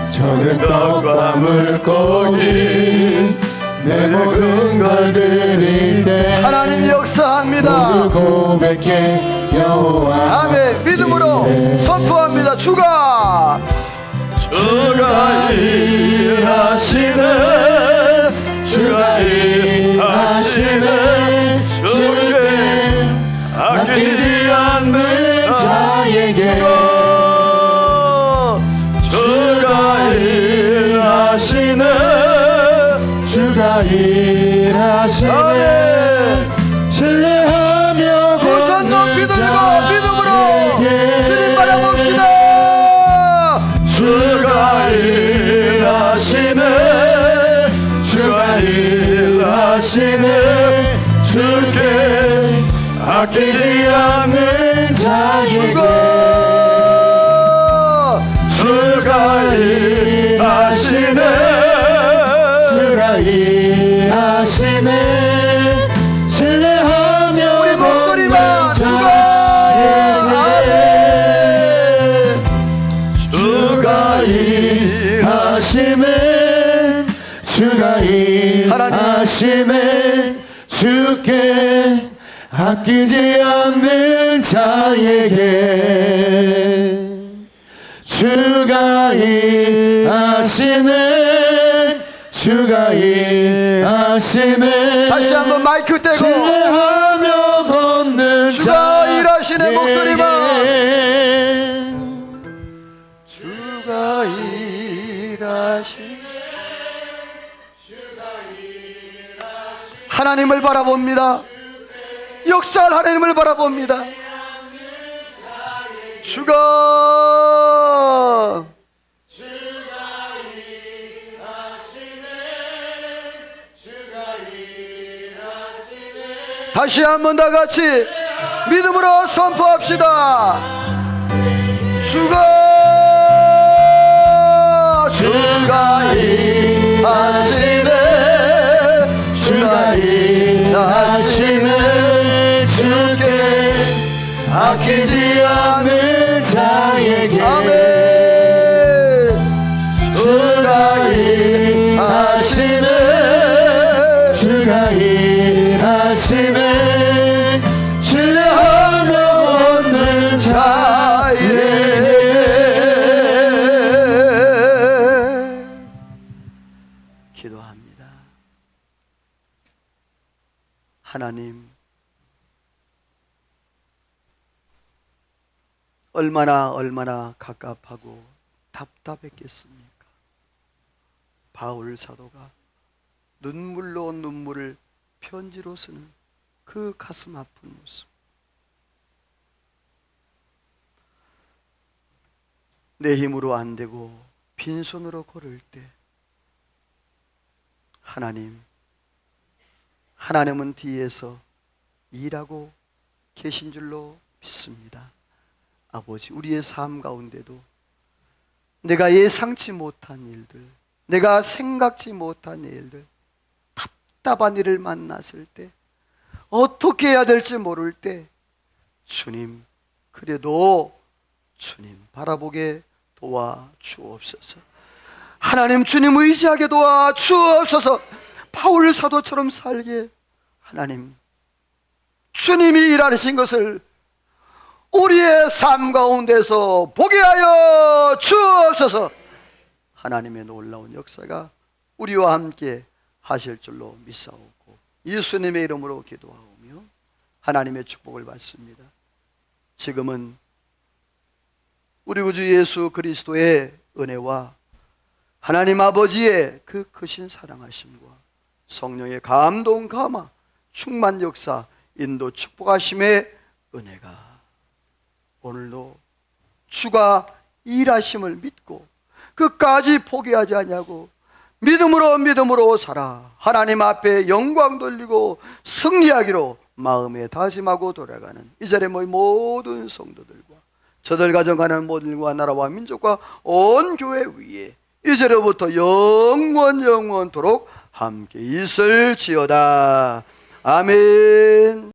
적은 떡과 물고기 내 모든 걸 드릴 때, 하나님 역사합니다. 모두 고백해 여호와. 아멘. 믿음으로 선포합니다. 주가 일하시네, 주가 일하시네. 주께 아끼지 않는 자에게 주가 일하시네, 주가 일하시네. 신뢰하며 걷는 믿음으로 주님 바라봅시다. 주가 일하시네, 주가 일하시네. 주께 아끼지 않는 자에게 주가 일하시네, 주가 일하시네. 신뢰하며 우리 목소리만 주가 일하시네, 주가 일하시네. 주께 아끼지 않는 자에게 주가 일하시네, 주가 일하시네. 다시 한번 마이크 떼고 신뢰하며 걷는 주가 일하시네. 목소리만 주가 일하시네, 하나님을 바라봅니다. 역사할 하나님을 바라봅니다. 주가 다시 한번 다 같이 믿음으로 선포합시다. 주가 일하시네. 주가 일하시네. 주께 아끼지 않는 자에게 아멘. 주가 일하시네. 주가 일하시네. 신뢰하며 얻는 자에게 기도합니다. 하나님, 얼마나 갑갑하고 답답했겠습니까? 바울 사도가 눈물로 눈물을 편지로 쓰는 그 가슴 아픈 모습. 내 힘으로 안 되고 빈손으로 걸을 때 하나님은 뒤에서 일하고 계신 줄로 믿습니다. 아버지, 우리의 삶 가운데도 내가 예상치 못한 일들, 내가 생각지 못한 일들, 답답한 일을 만났을 때, 어떻게 해야 될지 모를 때, 주님, 그래도 주님 바라보게 도와주옵소서. 하나님, 주님 의지하게 도와주옵소서. 바울 사도처럼 살게 하나님, 주님이 일하신 것을 우리의 삶 가운데서 보게 하여 주옵소서. 하나님의 놀라운 역사가 우리와 함께 하실 줄로 믿사오고 예수님의 이름으로 기도하오며 하나님의 축복을 받습니다. 지금은 우리 구주 예수 그리스도의 은혜와 하나님 아버지의 그 크신 사랑하심과 성령의 감동 감화 충만 역사 인도 축복하심의 은혜가 오늘도 주가 일하심을 믿고 끝까지 포기하지 않냐고 믿음으로 살아 하나님 앞에 영광 돌리고 승리하기로 마음에 다짐하고 돌아가는 이 자리에 모든 성도들과 저들 가정하는 모든과 나라와 민족과 온 교회 위에 이제로부터 영원토록 함께 있을지어다. 아멘.